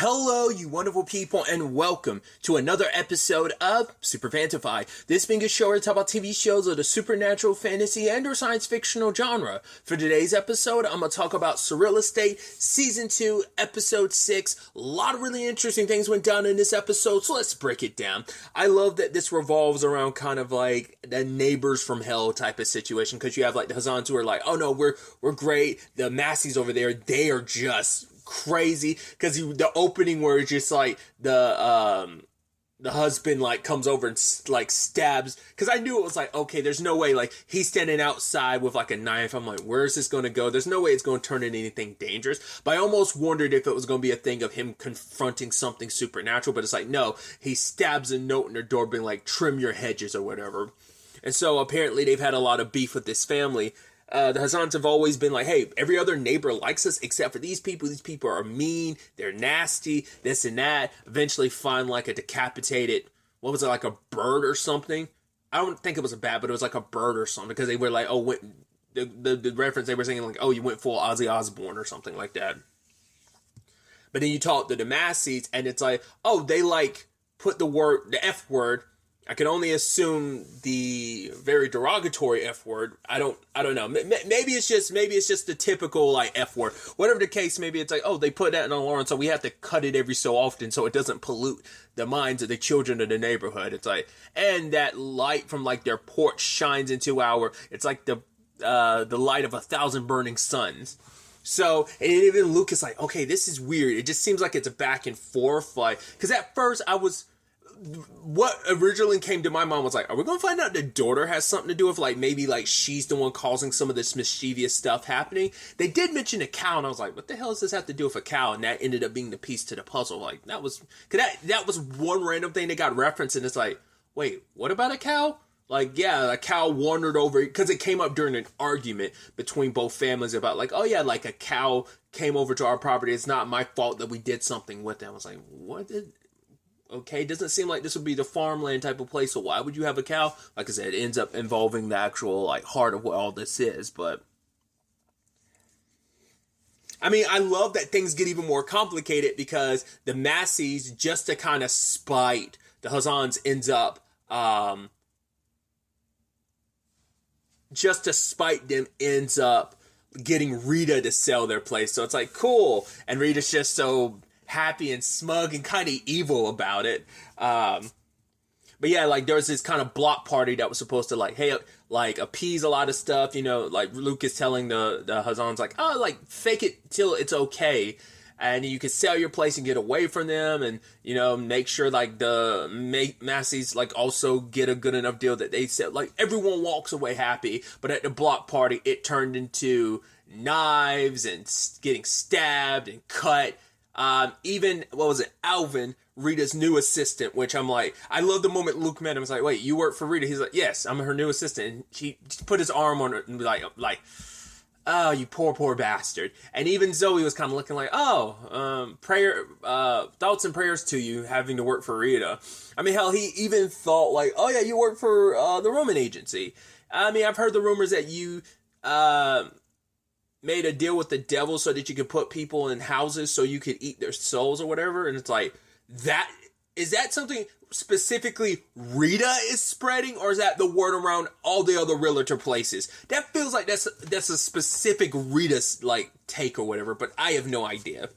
Hello, you wonderful people, and welcome to another episode of Super-Fanta-Fi. This being a show where I talk about TV shows of the supernatural, fantasy, and or science fictional genre. For today's episode, I'm going to talk about SurrealEstate Season 2, Episode 6. A lot of really interesting things went down in this episode, so let's break it down. I love that this revolves around kind of like the neighbors from hell type of situation, because you have like the Hazans who are like, oh no, we're great. The Massies over there, they are just crazy, because the opening where it's just like the husband like comes over and like stabs, because I knew it was like, okay, there's no way, like he's standing outside with like a knife. I'm like, where is this going to go? There's no way it's going to turn into anything dangerous. But I almost wondered if it was going to be a thing of him confronting something supernatural, but it's like, no, he stabs a note in their door being like, trim your hedges or whatever. And so apparently they've had a lot of beef with this family. The Hazans have always been like, hey, every other neighbor likes us except for these people. These people are mean, they're nasty, this and that. Eventually find like a decapitated, what was it, like a bird or something? I don't think it was a bat, but it was like a bird or something, because they were like, oh, the reference, they were saying like, oh, you went full Ozzy Osbourne or something like that. But then you talk to the Massies, and it's like, oh, they like put the F word. I can only assume the very derogatory F word. I don't know. Maybe it's just the typical like F word. Whatever the case, maybe it's like, oh, they put that in an alarm, so we have to cut it every so often so it doesn't pollute the minds of the children of the neighborhood. It's like, and that light from like their porch shines into it's like the light of 1,000 burning suns. So, and even Luke is like, okay, this is weird. It just seems like it's a back and forth, like, because at first what originally came to my mind was like, are we going to find out the daughter has something to do with, like, maybe, like, she's the one causing some of this mischievous stuff happening? They did mention a cow, and I was like, what the hell does this have to do with a cow? And that ended up being the piece to the puzzle. Like, that was one random thing that got referenced, and it's like, wait, what about a cow? Like, yeah, a cow wandered over, because it came up during an argument between both families about, like, oh yeah, like, a cow came over to our property. It's not my fault that we did something with it. I was like, okay, doesn't seem like this would be the farmland type of place, so why would you have a cow? Like I said, it ends up involving the actual, like, heart of what all this is, but I mean, I love that things get even more complicated, because the Massies, just to kind of spite the Hazans, ends up, getting Rita to sell their place, so it's like, cool, and Rita's just so happy and smug and kind of evil about it. But yeah, like, there was this kind of block party that was supposed to, like, hey, like, appease a lot of stuff, you know, like, Luke is telling the Hazans, like, oh, like, fake it till it's okay, and you can sell your place and get away from them, and, you know, make sure, like, the Massies, like, also get a good enough deal that they sell, like, everyone walks away happy. But at the block party, it turned into knives and getting stabbed and cut. Even, what was it, Alvin, Rita's new assistant, which I'm like, I love the moment Luke met him. It's like, wait, you work for Rita? He's like, yes, I'm her new assistant. And she put his arm on her and be like, oh, you poor bastard. And even Zoe was kind of looking like, oh, thoughts and prayers to you having to work for Rita. I mean, hell, he even thought like, oh yeah, you work for the Roman agency. I mean, I've heard the rumors that you made a deal with the devil so that you could put people in houses so you could eat their souls or whatever. And it's like, is that something specifically Rita is spreading, or is that the word around all the other realtor places? That feels like that's a specific Rita's, like, take or whatever, but I have no idea.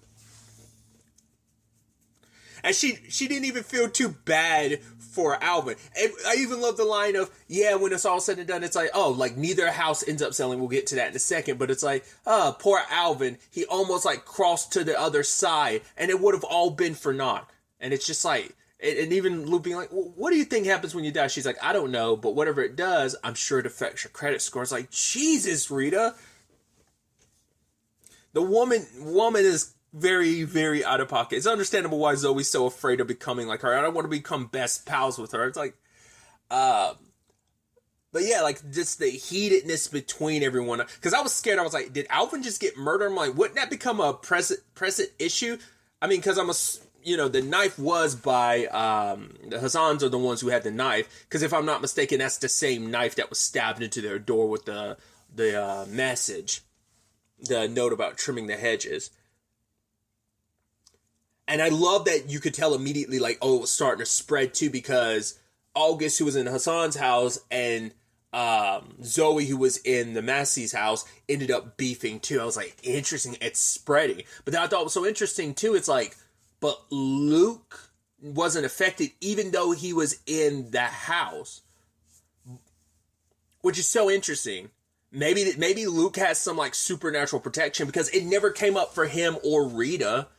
And she didn't even feel too bad for Alvin. And I even love the line of, yeah, when it's all said and done, it's like, oh, like, neither house ends up selling. We'll get to that in a second. But it's like, oh, poor Alvin. He almost, like, crossed to the other side, and it would have all been for naught. And it's just like, and even Luke being like, well, what do you think happens when you die? She's like, I don't know, but whatever it does, I'm sure it affects your credit score. It's like, Jesus, Rita. The woman is very, very out of pocket. It's understandable why Zoe's so afraid of becoming like her. I don't want to become best pals with her. It's like, but yeah, like, just the heatedness between everyone. Because I was scared. I was like, did Alvin just get murdered? I'm like, wouldn't that become a present issue? I mean, because the knife was by, the Hazans are the ones who had the knife. Because if I'm not mistaken, that's the same knife that was stabbed into their door with the message. The note about trimming the hedges. And I love that you could tell immediately, like, oh, it was starting to spread too, because August, who was in Hassan's house, and Zoe, who was in the Massey's house, ended up beefing too. I was like, interesting, it's spreading. But then I thought it was so interesting too, it's like, but Luke wasn't affected even though he was in the house. Which is so interesting. Maybe Luke has some like supernatural protection, because it never came up for him or Rita.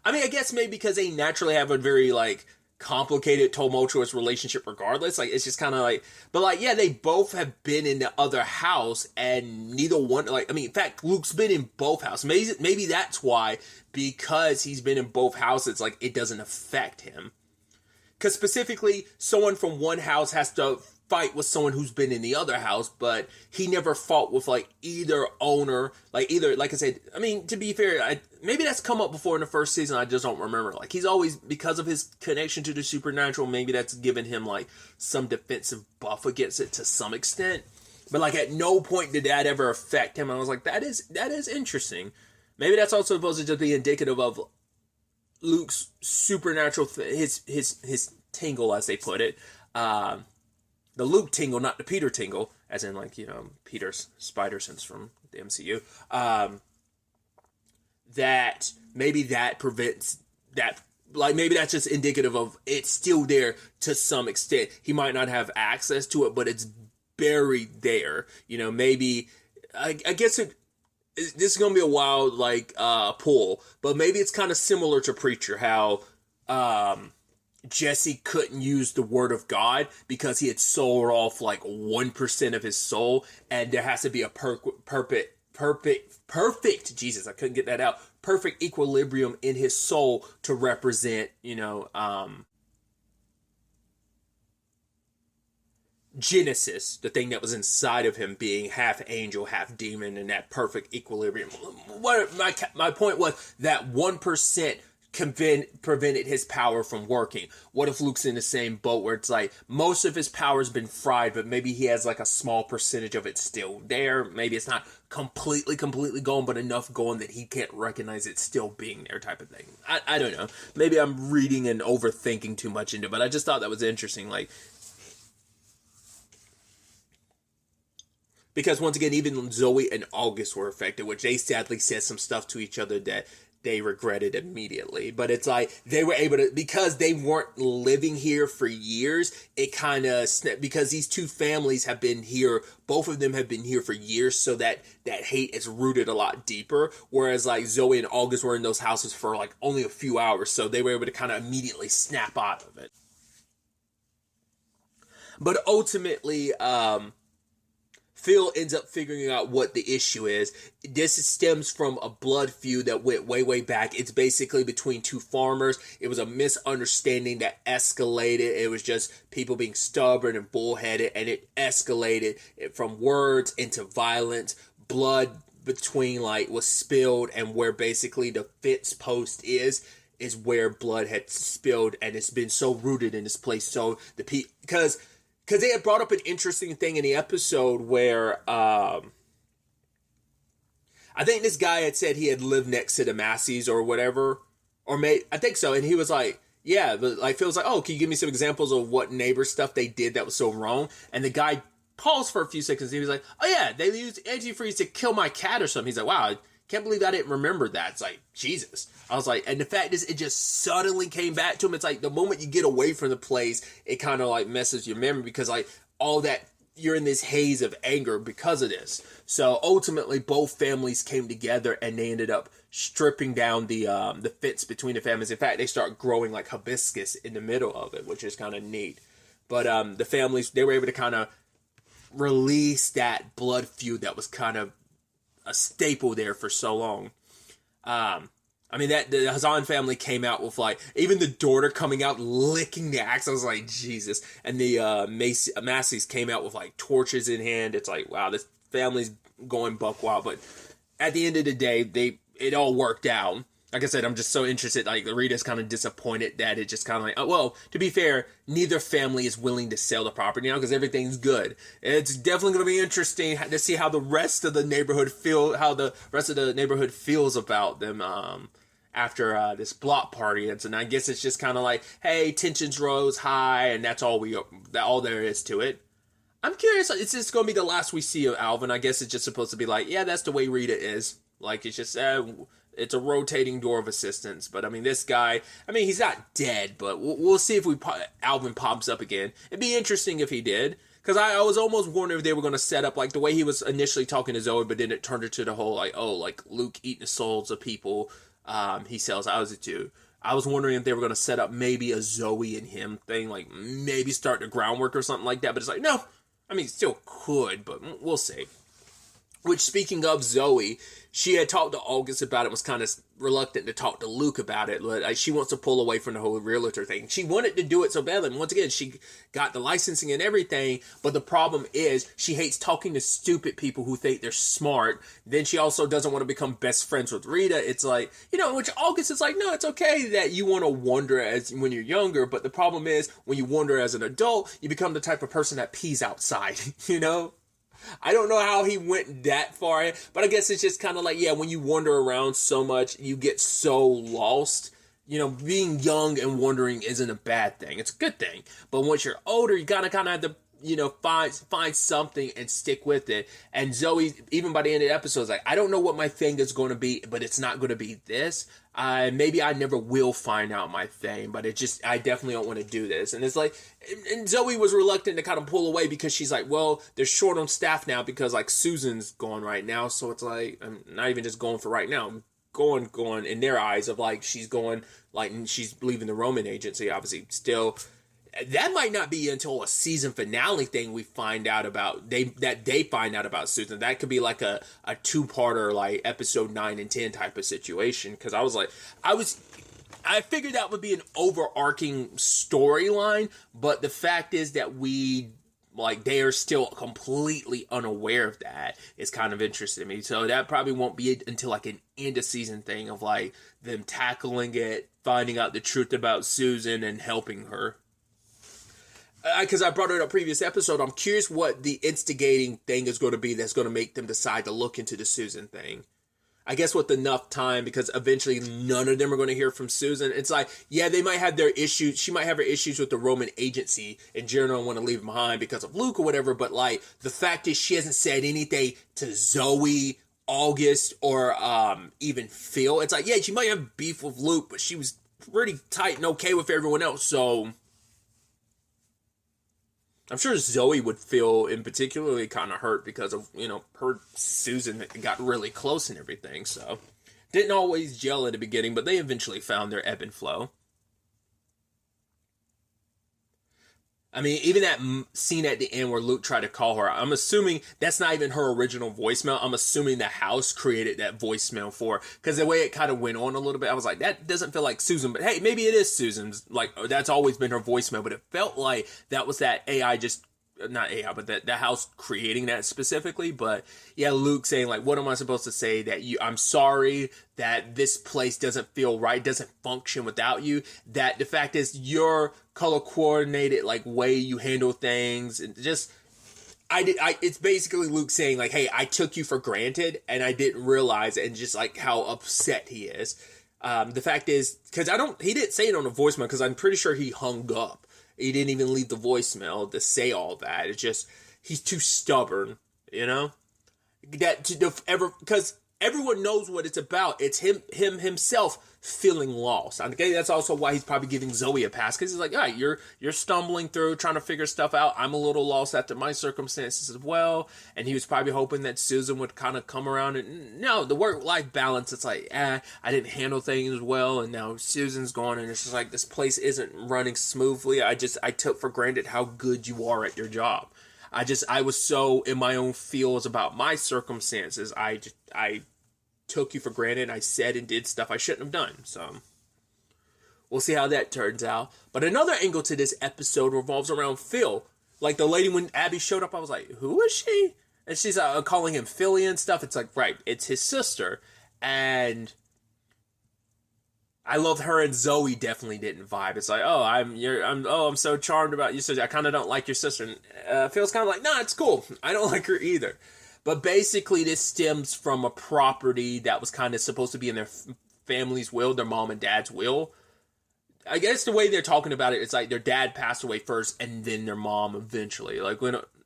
I mean, I guess maybe because they naturally have a very like complicated, tumultuous relationship regardless. Like, it's just kind of like, but like, yeah, they both have been in the other house, and neither one, like, I mean, in fact, Luke's been in both houses. Maybe that's why, because he's been in both houses, like, it doesn't affect him. Because specifically, someone from one house has to fight with someone who's been in the other house, but he never fought with like either owner, like either, like I said, I mean, to be fair, maybe that's come up before in the first season, I just don't remember. Like, he's always, because of his connection to the supernatural, maybe that's given him like some defensive buff against it to some extent, but like at no point did that ever affect him. And I was like, that is interesting. Maybe that's also supposed to just be indicative of Luke's supernatural, his tingle, as they put it, the Luke tingle, not the Peter tingle, as in, like, you know, Peter's spider sense from the MCU. That maybe that prevents that, like, maybe that's just indicative of it's still there to some extent. He might not have access to it, but it's buried there. You know, maybe, I guess this is going to be a wild, like, pull, but maybe it's kind of similar to Preacher, how, Jesse couldn't use the word of God because he had sold off like 1% of his soul, and there has to be a perfect, Jesus, I couldn't get that out, perfect equilibrium in his soul to represent, you know, Genesis, the thing that was inside of him being half angel, half demon, and that perfect equilibrium. What my point was, that 1% prevented his power from working. What if Luke's in the same boat where it's like most of his power's been fried, but maybe he has like a small percentage of it still there. Maybe it's not completely gone, but enough gone that he can't recognize it still being there, type of thing. I don't know. Maybe I'm reading and overthinking too much into it, but I just thought that was interesting. Like, because once again, even Zoe and August were affected, which they sadly said some stuff to each other that they regretted immediately. But it's like they were able to, because they weren't living here for years, it kind of snapped, because these two families have been here, both of them have been here for years, so that hate is rooted a lot deeper, whereas like Zoe and August were in those houses for like only a few hours, so they were able to kind of immediately snap out of it. But ultimately, Phil ends up figuring out what the issue is. This stems from a blood feud that went way back. It's basically between two farmers. It was a misunderstanding that escalated. It was just people being stubborn and bullheaded, and it escalated from words into violence. Blood between, like, was spilled, and where basically the fence post is where blood had spilled, and it's been so rooted in this place. So because they had brought up an interesting thing in the episode where I think this guy had said he had lived next to the Masseys or whatever, I think so, and he was like, yeah, but like Phil's like, oh, can you give me some examples of what neighbor stuff they did that was so wrong? And the guy paused for a few seconds. And he was like, oh yeah, they used antifreeze to kill my cat or something. He's like, wow, I can't believe I didn't remember that. It's like, Jesus. I was like, and the fact is, it just suddenly came back to him. It's like the moment you get away from the place, it kind of like messes your memory, because like all that, you're in this haze of anger because of this. So ultimately, both families came together and they ended up stripping down the fence between the families. In fact, they start growing like hibiscus in the middle of it, which is kind of neat. But the families, they were able to kind of release that blood feud that was kind of a staple there for so long. I mean, that the Hassan family came out with, like, even the daughter coming out licking the axe. I was like, Jesus. And the Masseys came out with, like, torches in hand. It's like, wow, this family's going buck wild. But at the end of the day, it all worked out. Like I said, I'm just so interested. Like, Rita's kind of disappointed that it just kind of like, oh, well, to be fair, neither family is willing to sell the property now because everything's good. It's definitely going to be interesting to see how the rest of the neighborhood feels about them. after this block party. And I guess it's just kind of like, hey, tensions rose high, and that's all there is to it. I'm curious, is this going to be the last we see of Alvin? I guess it's just supposed to be like, yeah, that's the way Rita is. Like, it's just, it's a rotating door of assistance. But, I mean, this guy, I mean, he's not dead, but we'll see if Alvin pops up again. It'd be interesting if he did. Because I was almost wondering if they were going to set up, like, the way he was initially talking to Zoe, but then it turned into the whole, like, oh, like, Luke eating the souls of people he sells houses to. I was wondering if they were going to set up maybe a Zoe and him thing, like, maybe start the groundwork or something like that. But it's like, no. I mean, still could, but we'll see. Which, speaking of Zoe, she had talked to August about it, was kind of reluctant to talk to Luke about it. Like, she wants to pull away from the whole realtor thing. She wanted to do it so badly. And once again, she got the licensing and everything, but the problem is she hates talking to stupid people who think they're smart. Then she also doesn't want to become best friends with Rita. It's like, which August is like, no, it's okay that you want to wonder as when you're younger, but the problem is when you wonder as an adult, you become the type of person that pees outside, I don't know how he went that far, but I guess it's just kind of like, yeah, when you wander around so much, you get so lost. Being young and wandering isn't a bad thing. It's a good thing. But once you're older, you gotta kind of have to, find something and stick with it. And Zoe, even by the end of the episode, is like, I don't know what my thing is going to be, but it's not going to be this. Maybe I never will find out my thing, but I definitely don't want to do this. And it's like, and Zoe was reluctant to kind of pull away because she's like, well, they're short on staff now because like Susan's gone right now. So it's like, I'm not even just going for right now. I'm going in their eyes of like, she's going like, and she's leaving the Roman agency, obviously still. That might not be until a season finale thing we find out about, they find out about Susan. That could be like a two-parter, like episode 9 and 10 type of situation. Because I figured that would be an overarching storyline, but the fact is that they are still completely unaware of that. It's kind of interesting to me. So that probably won't be until like an end of season thing of like them tackling it, finding out the truth about Susan and helping her. Because I brought it up previous episode, I'm curious what the instigating thing is going to be that's going to make them decide to look into the Susan thing. I guess with enough time, because eventually none of them are going to hear from Susan. It's like, yeah, they might have their issues. She might have her issues with the Roman agency in general and want to leave them behind because of Luke or whatever. But like the fact is she hasn't said anything to Zoe, August, or even Phil. It's like, yeah, she might have beef with Luke, but she was pretty tight and okay with everyone else. So I'm sure Zoe would feel in particularly kind of hurt because of, her Susan got really close and everything. So didn't always gel at the beginning, but they eventually found their ebb and flow. I mean, even that scene at the end where Luke tried to call her, I'm assuming that's not even her original voicemail. I'm assuming the house created that voicemail for her. Because the way it kind of went on a little bit, I was like, that doesn't feel like Susan. But hey, maybe it is Susan's. Like, that's always been her voicemail. But it felt like that was that AI just, not AI, but that house creating that specifically. But yeah, Luke saying like, what am I supposed to say? That I'm sorry that this place doesn't feel right, doesn't function without you. That the fact is your color coordinated like way you handle things, and just it's basically Luke saying like, hey, I took you for granted and I didn't realize it, and just like how upset he is. The fact is, because he didn't say it on the voicemail, because I'm pretty sure he hung up. He didn't even leave the voicemail to say all that. It's just, he's too stubborn, because everyone knows what it's about. It's him himself feeling lost. Okay, that's also why he's probably giving Zoe a pass, because he's like, all right, you're stumbling through, trying to figure stuff out. I'm a little lost after my circumstances as well. And he was probably hoping that Susan would kind of come around. And no, the work-life balance, it's like, I didn't handle things well, and now Susan's gone, and it's just like, this place isn't running smoothly. I took for granted how good you are at your job. I was so in my own feels about my circumstances. I took you for granted. I said and did stuff I shouldn't have done. So we'll see how that turns out. But another angle to this episode revolves around Phil. Like the lady when Abby showed up, I was like, who is she? And she's calling him Philly and stuff. It's like, right, it's his sister. And I love her and Zoe definitely didn't vibe. It's like, I'm so charmed about your sister. I kind of don't like your sister. And Phil's kind of like, nah, it's cool. I don't like her either. But basically, this stems from a property that was kind of supposed to be in their family's will, their mom and dad's will. I guess the way they're talking about it, it's like their dad passed away first and then their mom eventually. Like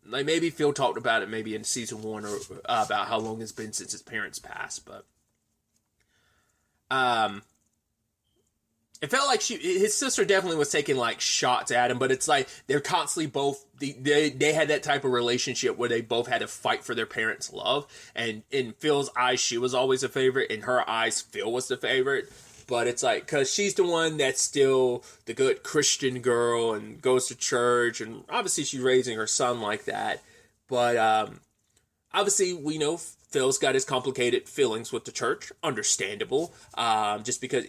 maybe Phil talked about it maybe in season 1 or about how long it's been since his parents passed, but it felt like his sister definitely was taking like shots at him, but it's like they're constantly both they had that type of relationship where they both had to fight for their parents' love. And in Phil's eyes, she was always a favorite. In her eyes, Phil was the favorite. But it's like, because she's the one that's still the good Christian girl and goes to church, and obviously she's raising her son like that. But obviously we know Phil's got his complicated feelings with the church, understandable. Just because,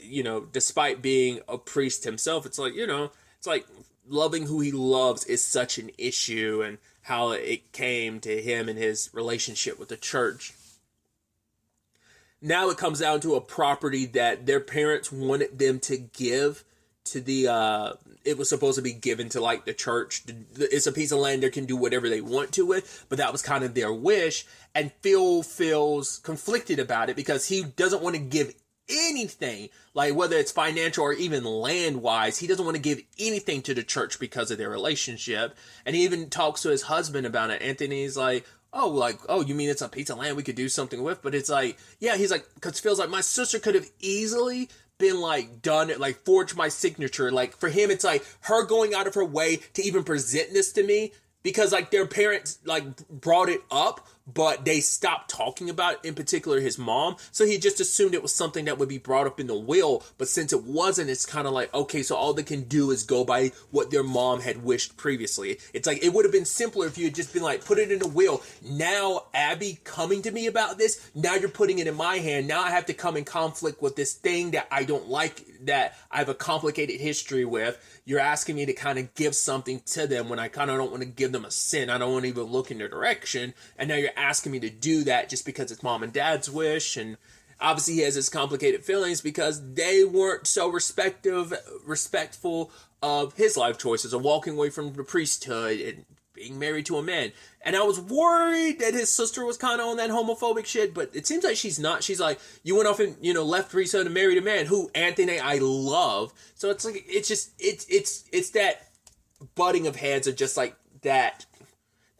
despite being a priest himself, it's like, it's like loving who he loves is such an issue, and how it came to him and his relationship with the church. Now it comes down to a property that their parents wanted them to give to it was supposed to be given to like the church. It's a piece of land they can do whatever they want to with, but that was kind of their wish. And Phil feels conflicted about it because he doesn't want to give anything, like whether it's financial or even land wise, he doesn't want to give anything to the church because of their relationship. And he even talks to his husband about it. Anthony's like, oh, you mean it's a piece of land we could do something with? But it's like, yeah, he's like, because Phil's like, my sister could have easily been like done it, like forged my signature. Like for him, it's like her going out of her way to even present this to me because like their parents like brought it up, but they stopped talking about it, in particular his mom. So he just assumed it was something that would be brought up in the will. But since it wasn't, it's kind of like, okay, so all they can do is go by what their mom had wished previously. It's like, it would have been simpler if you had just been like, put it in the will. Now, Abby coming to me about this, now you're putting it in my hand. Now I have to come in conflict with this thing that I don't like, that I have a complicated history with. You're asking me to kind of give something to them when I kind of don't want to give them a sin. I don't want to even look in their direction. And now you're asking me to do that just because it's mom and dad's wish. And obviously he has his complicated feelings because they weren't so respectful of his life choices of walking away from the priesthood and being married to a man. And I was worried that his sister was kind of on that homophobic shit, but it seems like she's not. She's like, you went off and, left priesthood and married a man who, Anthony, I love. So it's like, it's that butting of heads of just like that,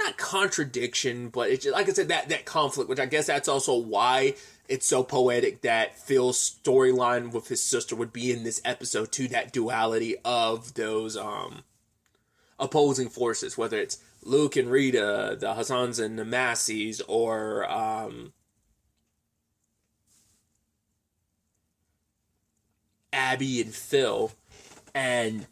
not contradiction, but it's just, like I said, that conflict, which I guess that's also why it's so poetic that Phil's storyline with his sister would be in this episode too, that duality of those opposing forces, whether it's Luke and Rita, the Hassans and the Masseys, or Abby and Phil. And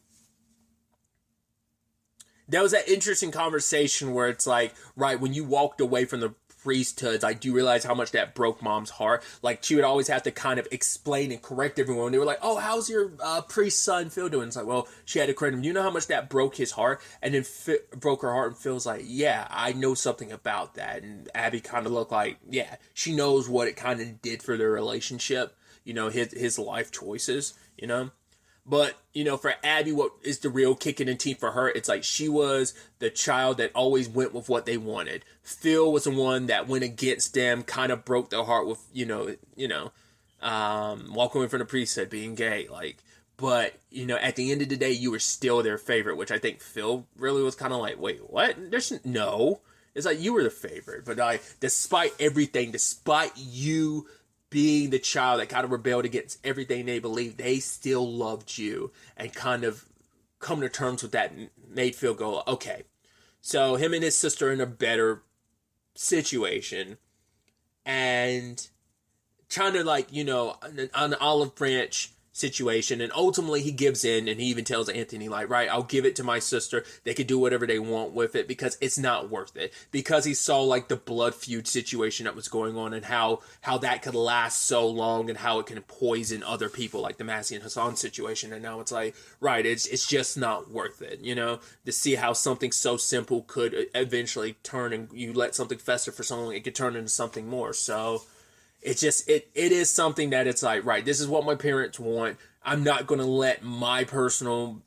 there was that interesting conversation where it's like, right, when you walked away from the priesthoods, I do realize how much that broke mom's heart. Like, she would always have to kind of explain and correct everyone. They were like, oh, how's your priest son Phil doing? It's like, well, she had to correct him. You know how much that broke his heart? And then broke her heart, and Phil's like, yeah, I know something about that. And Abby kind of looked like, yeah, she knows what it kind of did for their relationship, his life choices, But, for Abby, what is the real kick in the teeth for her? It's like she was the child that always went with what they wanted. Phil was the one that went against them, kind of broke their heart with, walking away from the priesthood, being gay. But, at the end of the day, you were still their favorite, which I think Phil really was kind of like, wait, what? No. It's like, you were the favorite. But despite everything, despite you being the child that kind of rebelled against everything they believed, they still loved you, and kind of come to terms with that made Phil go, okay. So him and his sister are in a better situation, and trying to on the olive branch situation, and ultimately he gives in, and he even tells Anthony, like, right, I'll give it to my sister. They could do whatever they want with it because it's not worth it. Because he saw like the blood feud situation that was going on, and how that could last so long, and how it can poison other people, like the Massey and Hassan situation. And now it's like, right, it's just not worth it, to see how something so simple could eventually turn, and you let something fester for so long, it could turn into something more. So it's just, it is something that it's like, right, this is what my parents want. I'm not going to let my personal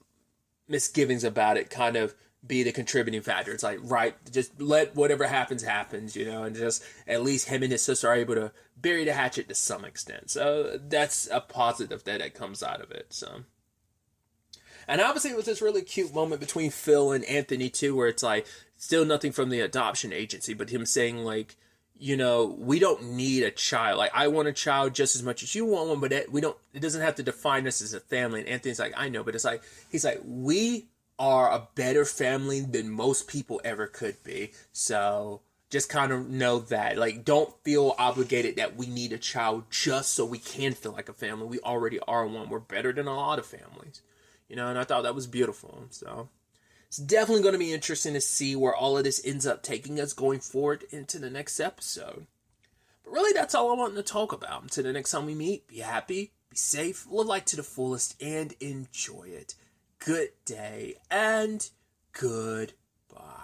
misgivings about it kind of be the contributing factor. It's like, right, just let whatever happens, and just at least him and his sister are able to bury the hatchet to some extent. So that's a positive that comes out of it. So, and obviously it was this really cute moment between Phil and Anthony too, where it's like still nothing from the adoption agency, but him saying like, we don't need a child. Like, I want a child just as much as you want one, but it doesn't have to define us as a family. And Anthony's like, I know, but it's like, he's like, we are a better family than most people ever could be. So just kind of know that. Like, don't feel obligated that we need a child just so we can feel like a family. We already are one. We're better than a lot of families. And I thought that was beautiful. So it's definitely going to be interesting to see where all of this ends up taking us going forward into the next episode. But really, that's all I wanted to talk about. Until the next time we meet, be happy, be safe, live life to the fullest, and enjoy it. Good day and goodbye.